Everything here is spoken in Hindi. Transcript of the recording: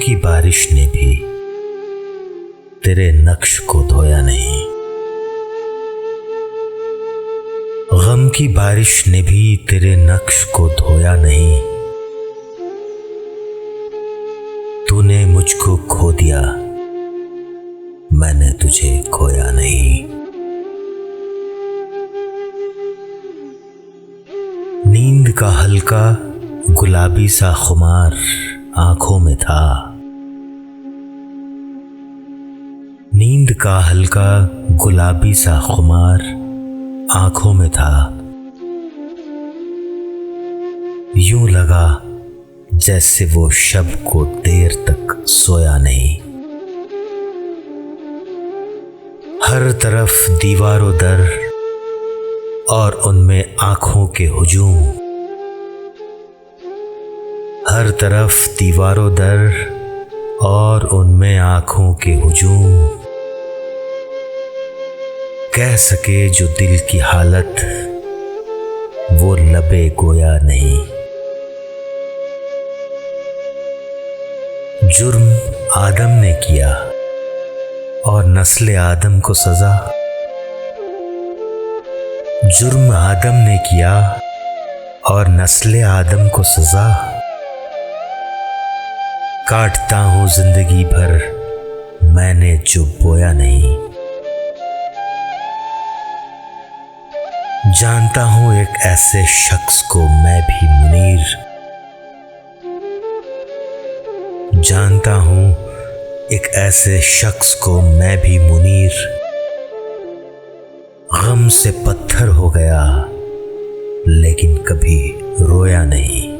की बारिश ने भी तेरे नक्श को धोया नहीं। गम की बारिश ने भी तेरे नक्श को धोया नहीं। तूने मुझको खो दिया, मैंने तुझे खोया नहीं। नींद का हल्का गुलाबी सा खुमार आंखों में था। नींद का हल्का गुलाबी सा खुमार आंखों में था। यूं लगा जैसे वो शब को देर तक सोया नहीं। हर तरफ दीवारों दर और उनमें आंखों के हुजूम। हर तरफ दीवारों दर और उनमें आंखों के हुजूम। कह सके जो दिल की हालत, वो लबे गोया नहीं। जुर्म आदम ने किया और नस्ल आदम को सजा। जुर्म आदम ने किया और नस्ल आदम को सजा। काटता हूं जिंदगी भर मैंने जो बोया नहीं। जानता हूं एक ऐसे शख्स को मैं भी मुनीर। जानता हूं एक ऐसे शख्स को मैं भी मुनीर। गम से पत्थर हो गया लेकिन कभी रोया नहीं।